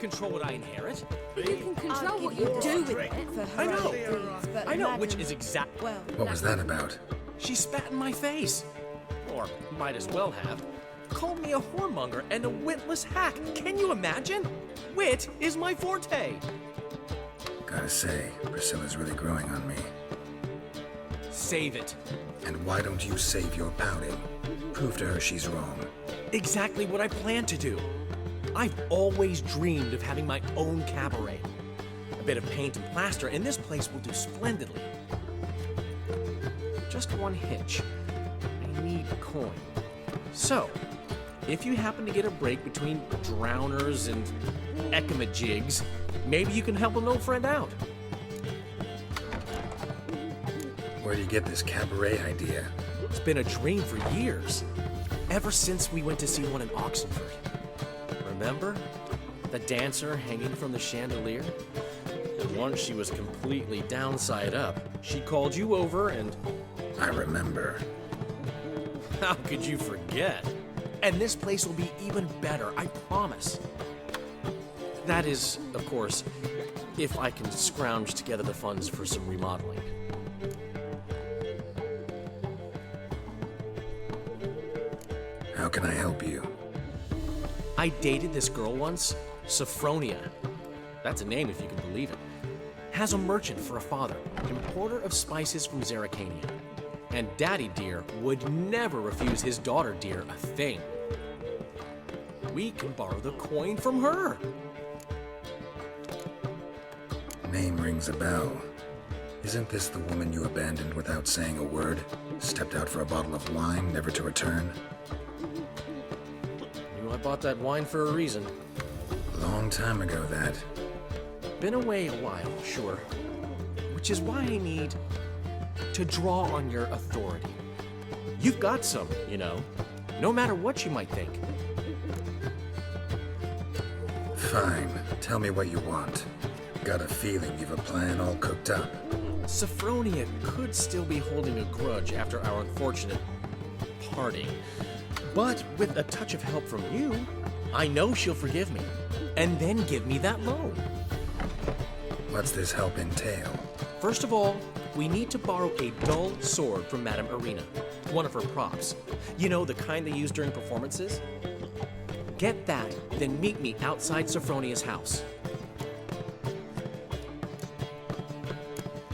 can't control what I inherit. You can control what you do with it for I know. heroic deeds, but I know, Madam- which is exact. Well, What was that about? She spat in my face. Or might as well have. Called me a whoremonger and a witless hack. Can you imagine? Wit is my forte. Gotta say, Priscilla's really growing on me. Save it. And why don't you save your pouting? Prove to her she's wrong. Exactly what I plan to do. I've always dreamed of having my own cabaret. A bit of paint and plaster, and this place will do splendidly. Just one hitch. I need coin. So, if you happen to get a break between drowners and ecamajigs, maybe you can help an old friend out. Where do you get this cabaret idea? It's been a dream for years. Ever since we went to see one in Oxenford. Remember? The dancer hanging from the chandelier? And once she was completely downside up, she called you over and... I remember. How could you forget? And this place will be even better, I promise. That is, of course, if I can scrounge together the funds for some remodeling. How can I help you? I dated this girl once, Sophronia. That's a name if you can believe it. Has a merchant for a father, importer of spices from Zerrikania. And Daddy Dear would never refuse his daughter Dear a thing. We can borrow the coin from her. Name rings a bell. Isn't this the woman you abandoned without saying a word? Stepped out for a bottle of wine, never to return? Knew I bought that wine for a reason. Long time ago, that. Been away a while, sure. Which is why I need to draw on your authority. You've got some, you know, no matter what you might think. Fine. Tell me what you want. Got a feeling you've a plan all cooked up. Sophronia could still be holding a grudge after our unfortunate parting. But with a touch of help from you, I know she'll forgive me. And then give me that loan. What's this help entail? First of all, we need to borrow a dull sword from Madame Arena. One of her props. You know, the kind they use during performances? Get that, then meet me outside Sophronia's house.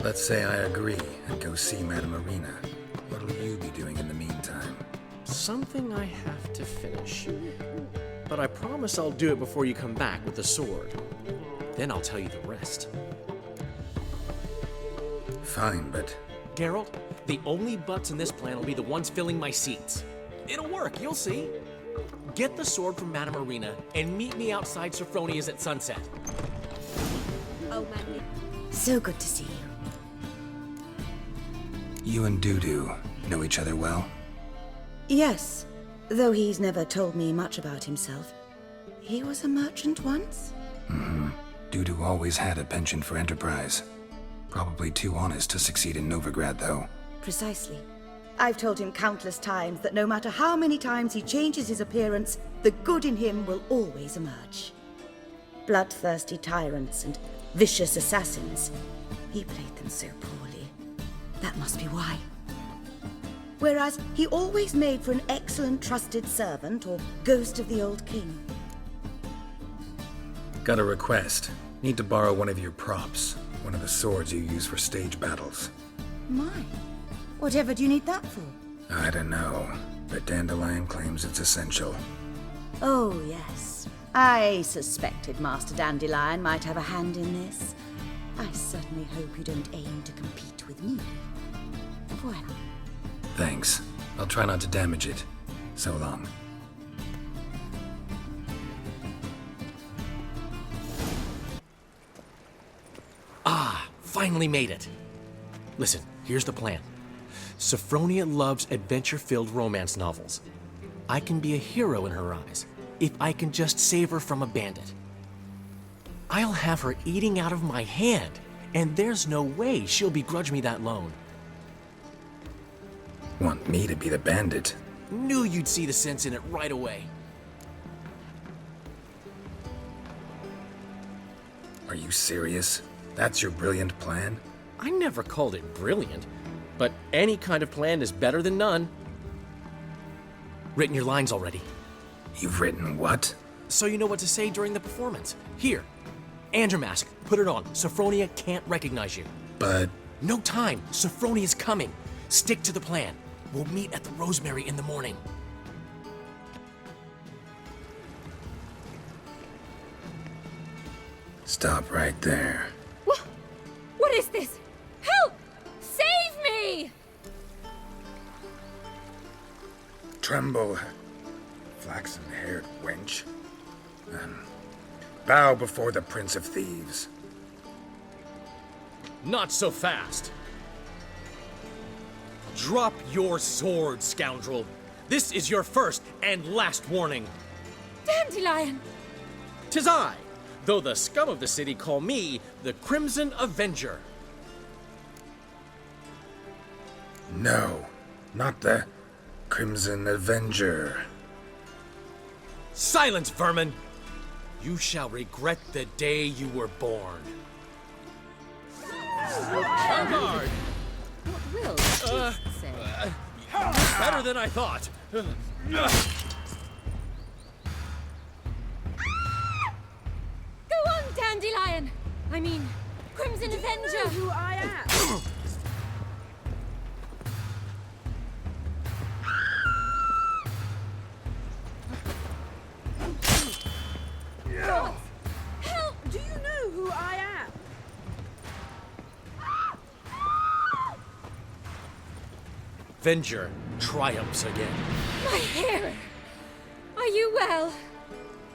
Let's say I agree and go see Madame Arena. What'll you be doing in the meantime? Something I have to finish. But I promise I'll do it before you come back with the sword. Then I'll tell you the rest. Fine, but... Geralt, the only butts in this plan will be the ones filling my seats. It'll work, you'll see. Get the sword from Madame Arena and meet me outside Sophronia's at sunset. Oh, man. So good to see you. You and Dudu know each other well? Yes, though he's never told me much about himself. He was a merchant once? Dudu always had a penchant for enterprise. Probably too honest to succeed in Novigrad, though. Precisely. I've told him countless times that no matter how many times he changes his appearance, the good in him will always emerge. Bloodthirsty tyrants and vicious assassins. He played them so poorly. That must be why. Whereas he always made for an excellent trusted servant or ghost of the old king. Got a request. Need to borrow one of your props. One of the swords you use for stage battles. My, whatever do you need that for? I don't know, but Dandelion claims it's essential. Oh, yes. I suspected Master Dandelion might have a hand in this. I certainly hope you don't aim to compete with me. Voilà. Thanks. I'll try not to damage it. So long. Finally made it. Listen, here's the plan. Sophronia loves adventure-filled romance novels. I can be a hero in her eyes, if I can just save her from a bandit. I'll have her eating out of my hand, and there's no way she'll begrudge me that loan. Want me to be the bandit? Knew you'd see the sense in it right away. Are you serious? That's your brilliant plan? I never called it brilliant, but any kind of plan is better than none. Written your lines already, You've written what? so you know what to say during the performance. Here, and your mask. Put it on. Sophronia can't recognize you. But No time. Sophronia's coming. Stick to the plan. We'll meet at the Rosemary in the morning. stop right there. What? What is this? Help! Save me! Tremble, flaxen-haired wench. Bow before the Prince of Thieves. Not so fast. Drop your sword, scoundrel. This is your first and last warning. Dandelion! 'Tis I, though the scum of the city call me the Crimson Avenger. No, not the Crimson Avenger. Silence, vermin! You shall regret the day you were born. Guard! What will Jesus say? Better than I thought. Go on, Dandelion! I mean, Crimson Avenger! Who I am? Help! Do you know who I am? Avenger triumphs again. My hero! Are you well?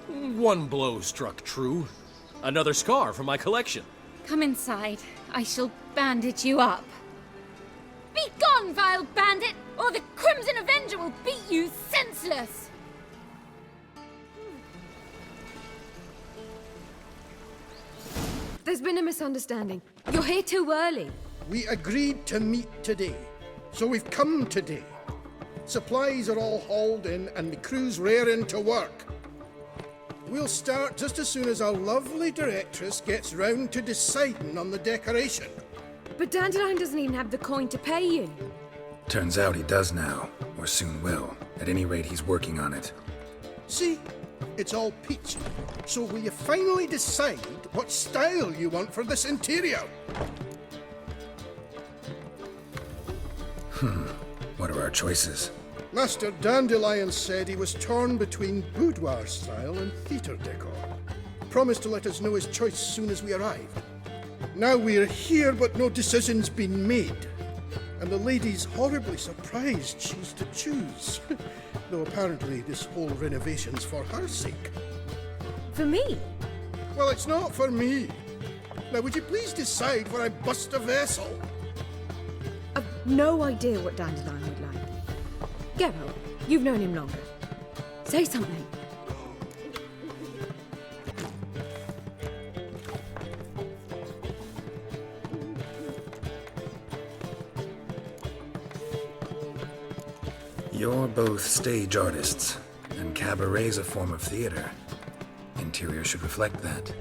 One blow struck true. Another scar from my collection. Come inside. I shall bandage you up. Be gone, vile bandit, or the Crimson Avenger will beat you senseless! There's been a misunderstanding. You're here too early. We agreed to meet today, so we've come today. Supplies are all hauled in and the crew's raring to work. We'll start just as soon as our lovely directress gets round to deciding on the decoration. But Dandelion doesn't even have the coin to pay you. Turns out he does now, or soon will. At any rate, he's working on it. See, it's all peachy. So will you finally decide what style you want for this interior? What are our choices? Master Dandelion said he was torn between boudoir style and theatre decor. Promised to let us know his choice as soon as we arrived. Now we're here, but no decision's been made. And the lady's horribly surprised she's to choose. Though apparently this whole renovation's for her sake. For me? Well, it's not for me. Now, would you please decide where I bust a vessel? I've no idea what Dandelion would like. Geralt, you've known him longer. Say something. You're both stage artists, and cabaret's a form of theater. Interior should reflect that.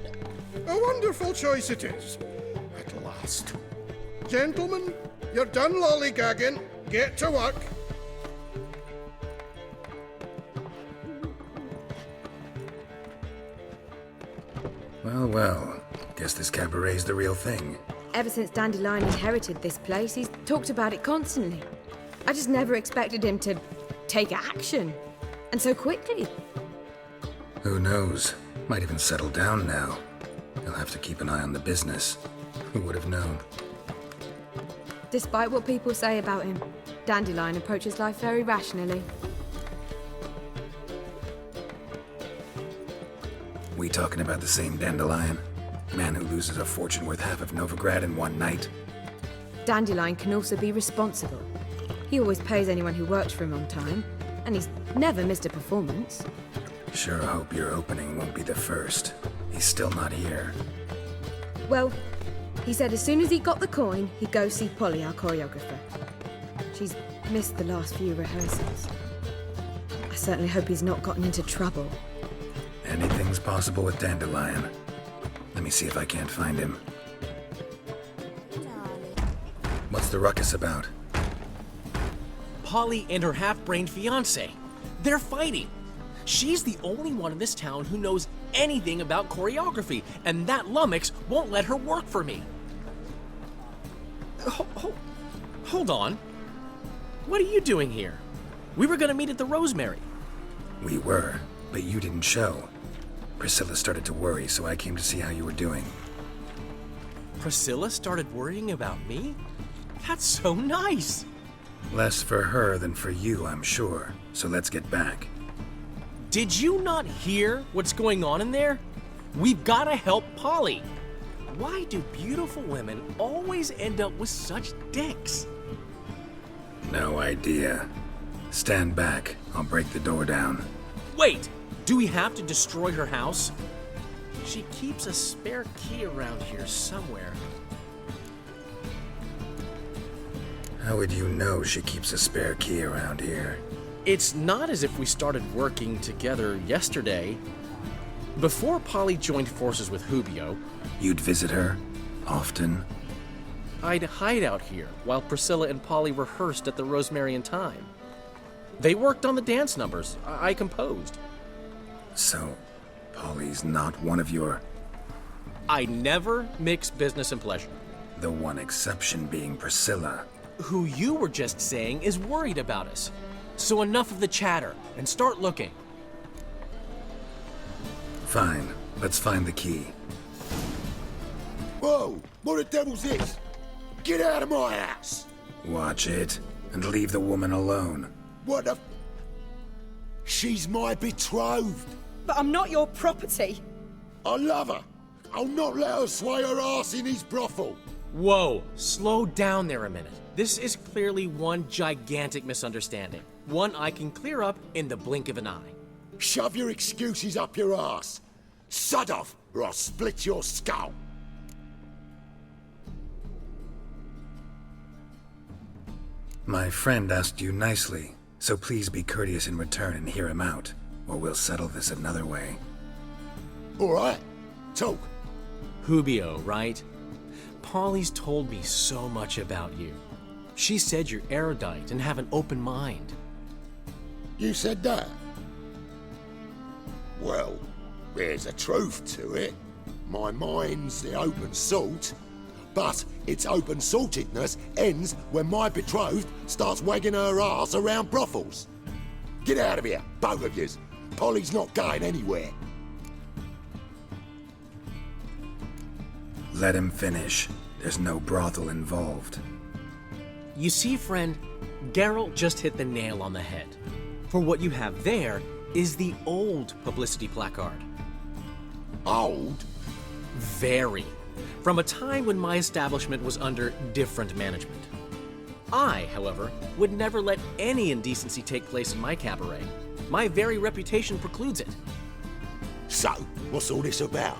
A wonderful choice it is. At last. Gentlemen, you're done lollygagging. Get to work. Well, well. Guess this cabaret's the real thing. Ever since Dandelion inherited this place, he's talked about it constantly. I just never expected him to take action. And so quickly. Who knows? Might even settle down now. He'll have to keep an eye on the business. Who would have known? Despite what people say about him, Dandelion approaches life very rationally. We talking about the same Dandelion? Man who loses a fortune worth half of Novigrad in one night? Dandelion can also be responsible. He always pays anyone who works for him on time, and he's never missed a performance. Sure hope your opening won't be the first. He's still not here. Well, he said as soon as he got the coin, he'd go see Polly, our choreographer. She's missed the last few rehearsals. I certainly hope he's not gotten into trouble. Anything's possible with Dandelion. Let me me see if I can't find him. What's the ruckus about? Polly and her half-brained fiancé. They're fighting. She's the only one in this town who knows anything about choreography, and that lummox won't let her work for me. Hold on. What are you doing here? We were gonna meet at the Rosemary. We were, but you didn't show. Priscilla started to worry, so I came to see how you were doing. Priscilla started worrying about me? That's so nice. Less for her than for you, I'm sure. So let's get back. Did you not hear what's going on in there? We've gotta help Polly. Why do beautiful women always end up with such dicks? No idea. Stand back. I'll break the door down. Wait, do we have to destroy her house? She keeps a spare key around here somewhere. How would you know she keeps a spare key around here? It's not as if we started working together yesterday. Before Polly joined forces with Hubio, You'd visit her? Often? I'd hide out here while Priscilla and Polly rehearsed at the Rosemary in Time. They worked on the dance numbers I composed. So, Polly's not one of your... I never mix business and pleasure. The one exception being Priscilla. Who you were just saying is worried about us. So enough of the chatter and start looking. Fine. Let's find the key. Whoa! What the devil's this? Get out of my house! Watch it, and leave the woman alone. What the... She's my betrothed. But I'm not your property. I love her. I'll not let her sway her ass in his brothel. Whoa, slow down there a minute. This is clearly one gigantic misunderstanding. One I can clear up in the blink of an eye. Shove your excuses up your ass. Sod off, or I'll split your skull. My friend asked you nicely, so please be courteous in return and hear him out, or we'll settle this another way. All right, talk. Hubio, right? Polly's told me so much about you. She said you're erudite and have an open mind. You said that? Well, there's a truth to it. My mind's the open salt, but its open saltedness ends when my betrothed starts wagging her ass around brothels. Get out of here, both of yous. Polly's not going anywhere. Let him finish. There's no brothel involved. You see, friend, Geralt just hit the nail on the head. For what you have there is the old publicity placard. Old? Very. From a time when my establishment was under different management. I, however, would never let any indecency take place in my cabaret. My very reputation precludes it. So, what's all this about?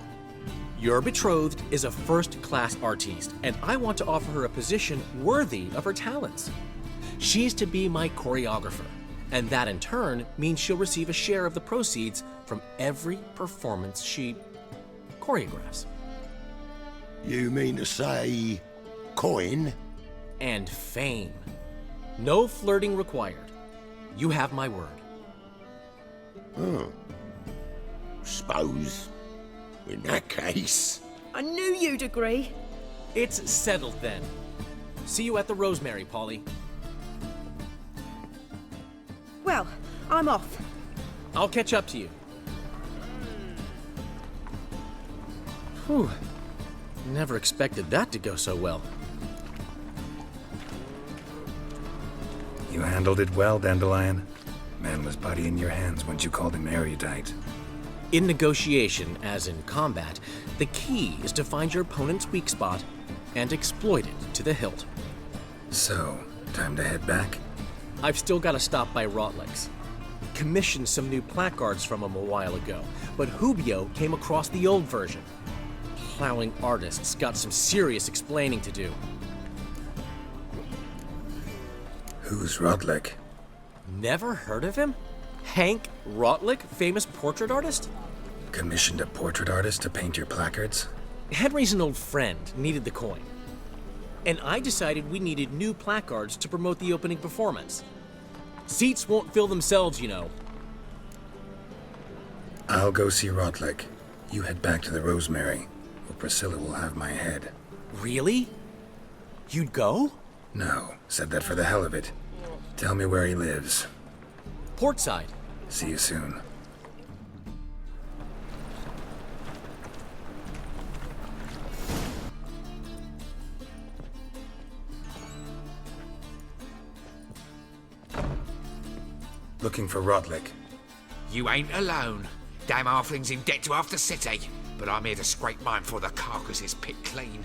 Your betrothed is a first-class artiste, and I want to offer her a position worthy of her talents. She's to be my choreographer, and that in turn means she'll receive a share of the proceeds from every performance she choreographs. You mean to say... coin? And fame. No flirting required. You have my word. Suppose... in that case... I knew you'd agree. It's settled then. See you at the Rosemary, Polly. Well, I'm off. I'll catch up to you. Whew. Never expected that to go so well. You handled it well, Dandelion. Man was putty in your hands once you called him erudite. In negotiation, as in combat, the key is to find your opponent's weak spot and exploit it to the hilt. So, time to head back? I've still got to stop by Rotlick's. Commissioned some new placards from him a while ago, but Hubio came across the old version. Plowing artists got some serious explaining to do. Who's Rodlick? Never heard of him? Hank Rotlick, famous portrait artist? Commissioned a portrait artist to paint your placards? Henry's an old friend, needed the coin. And I decided we needed new placards to promote the opening performance. Seats won't fill themselves, you know. I'll go see Rotlick. You head back to the Rosemary, or Priscilla will have my head. Really? You'd go? No, said that for the hell of it. Tell me where he lives. Portside. See you soon. Looking for Rotlick. You ain't alone. Damn halfling's in debt to half the city, but I'm here to scrape mine before the carcass is picked clean.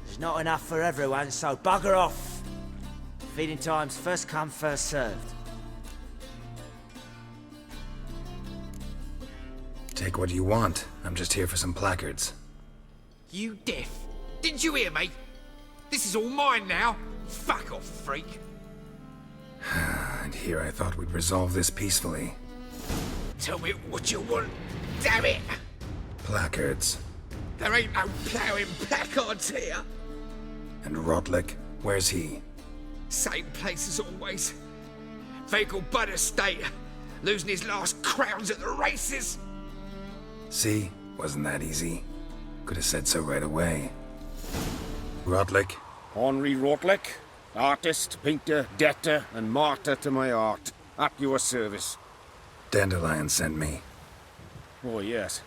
There's not enough for everyone, so bugger off. Feeding time's first come, first served. Take what you want. I'm just here for some placards. You deaf? Didn't you hear me? This is all mine now. Fuck off, freak. And here I thought we'd resolve this peacefully. Tell me what you want, damn it! Placards. There ain't no ploughing placards here. And Rotlick, where's he? Same place as always. Vehicle Bud Estate, losing his last crowns at the races. See? Wasn't that easy? Could have said so right away. Rotlick? Henry Rotlick, artist, painter, debtor, and martyr to my art. At your service. Dandelion sent me. Oh, yes.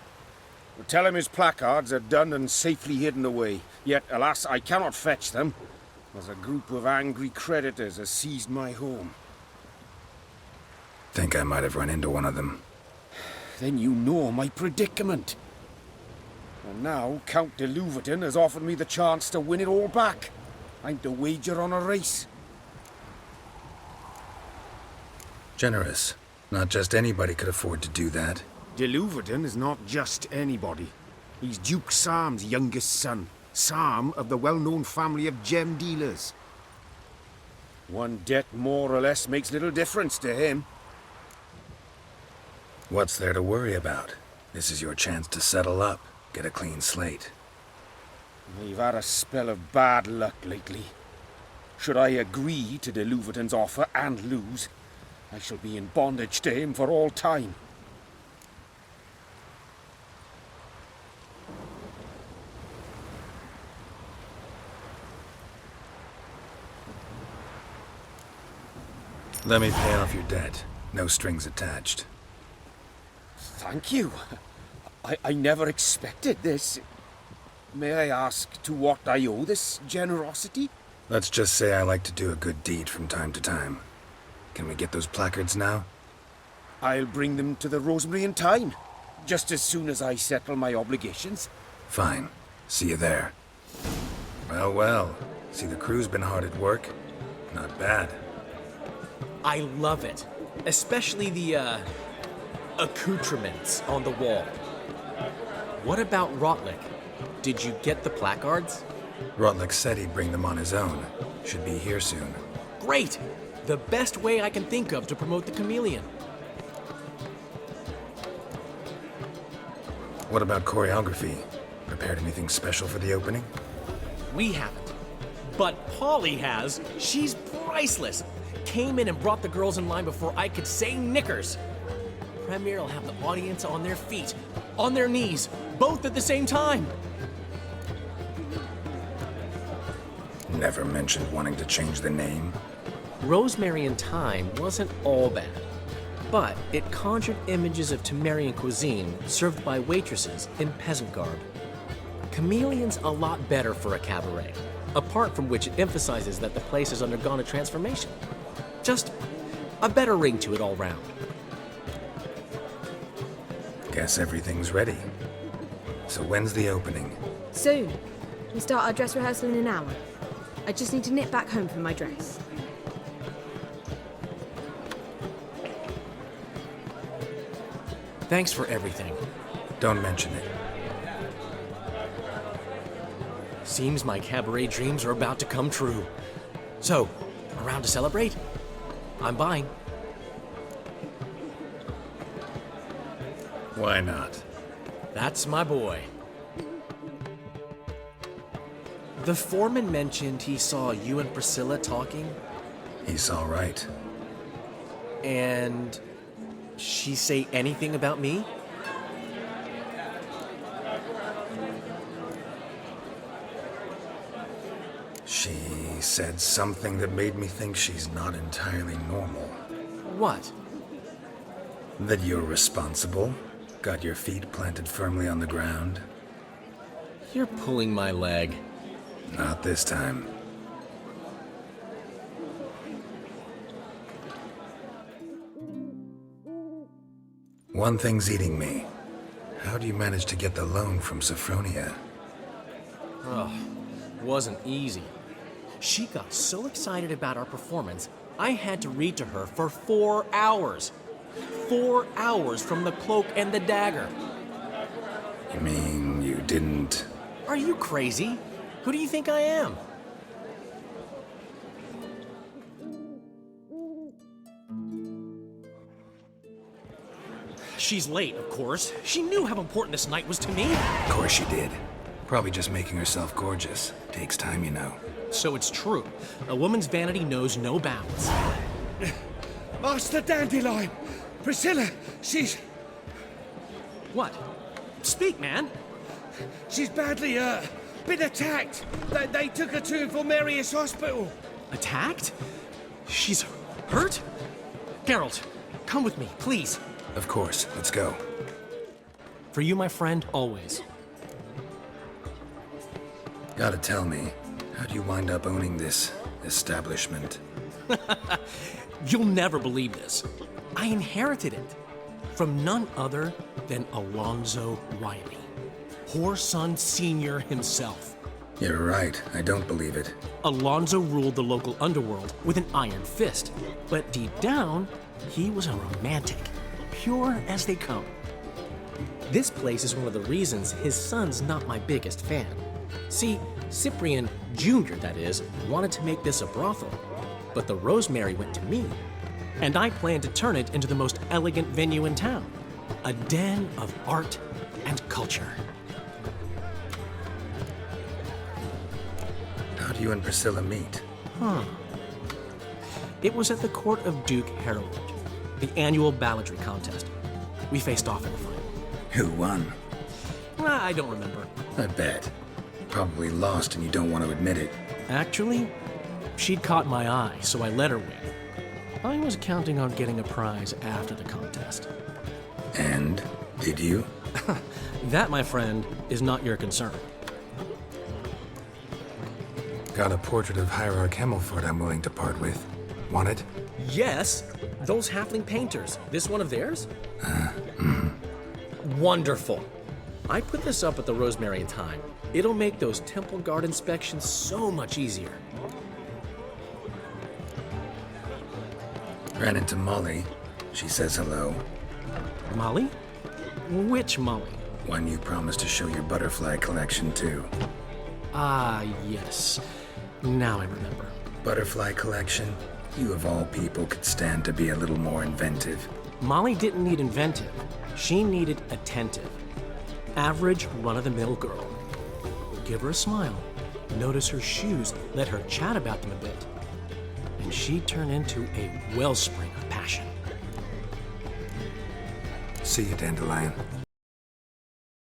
Well, tell him his placards are done and safely hidden away. Yet, alas, I cannot fetch them, as a group of angry creditors has seized my home. Think I might have run into one of them. Then you know my predicament. And now, Count de Louverton has offered me the chance to win it all back. I'm to wager on a race. Generous. Not just anybody could afford to do that. De Louverton is not just anybody. He's Duke Sam's youngest son. Sam of the well-known family of gem dealers. One debt more or less makes little difference to him. What's there to worry about? This is your chance to settle up, get a clean slate. I've had a spell of bad luck lately. Should I agree to de Louverton's offer and lose, I shall be in bondage to him for all time. Let me pay off your debt. No strings attached. Thank you. I never expected this. May I ask to what I owe this generosity? Let's just say I like to do a good deed from time to time. Can we get those placards now? I'll bring them to the Rosemary in time, just as soon as I settle my obligations. Fine. See you there. Well, well. See, the crew's been hard at work. Not bad. I love it. Especially the, accoutrements on the wall. What about Rotlick? Did you get the placards? Rotlick said he'd bring them on his own. Should be here soon. Great! The best way I can think of to promote the chameleon. What about choreography? Prepared anything special for the opening? We haven't. But Polly has. She's priceless. Came in and brought the girls in line before I could say knickers. Premiere will have the audience on their feet, on their knees, both at the same time. Never mentioned wanting to change the name. Rosemary in Time wasn't all bad, but it conjured images of Temerian cuisine served by waitresses in peasant garb. Chameleon's a lot better for a cabaret, apart from which it emphasizes that the place has undergone a transformation. Just a better ring to it all round. Guess everything's ready. So when's the opening? Soon. We start our dress rehearsal in an hour. I just need to nip back home for my dress. Thanks for everything. Don't mention it. Seems my cabaret dreams are about to come true. So, around to celebrate? I'm buying. Why not? That's my boy. The foreman mentioned he saw you and Priscilla talking. He's all right. And she say anything about me? She said something that made me think she's not entirely normal. What? That you're responsible, got your feet planted firmly on the ground. You're pulling my leg. Not this time. One thing's eating me. How do you manage to get the loan from Sophronia? Oh, wasn't easy. She got so excited about our performance, I had to read to her for 4 hours. 4 hours from The Cloak and the Dagger. You mean you didn't... Are you crazy? Who do you think I am? She's late, of course. She knew how important this night was to me. Of course she did. Probably just making herself gorgeous. Takes time, you know. So it's true. A woman's vanity knows no bounds. Master Dandelion! Priscilla, she's... What? Speak, man. She's badly, been attacked. They took her to Vulmerius Hospital. Attacked? She's hurt? Geralt, come with me, please. Of course, let's go. For you, my friend, always. Gotta tell me, how do you wind up owning this establishment? You'll never believe this. I inherited it from none other than Alonzo Riley, Whoreson Sr. himself. You're right, I don't believe it. Alonzo ruled the local underworld with an iron fist, but deep down, he was a romantic, pure as they come. This place is one of the reasons his son's not my biggest fan. See, Cyprian Jr., that is, wanted to make this a brothel, but the Rosemary went to me, and I planned to turn it into the most elegant venue in town, a den of art and culture. How do you and Priscilla meet? It was at the court of Duke Harold, the annual balladry contest. We faced off in the final. Who won? I don't remember. I bet. Probably lost and you don't want to admit it. Actually, she'd caught my eye, so I let her win. I was counting on getting a prize after the contest. And? Did you? That, my friend, is not your concern. Got a portrait of Hierarch Himmelford I'm willing to part with. Want it? Yes, those halfling painters. This one of theirs? Wonderful. I put this up at the Rosemary in time. It'll make those temple guard inspections so much easier. Ran into Molly. She says hello. Molly? Which Molly? One you promised to show your butterfly collection to. Ah, yes. Now I remember. Butterfly collection? You of all people could stand to be a little more inventive. Molly didn't need inventive. She needed attentive. Average, run-of-the-mill girl. Give her a smile. Notice her shoes. Let her chat about them a bit. And she'd turn into a wellspring of passion. See you, Dandelion.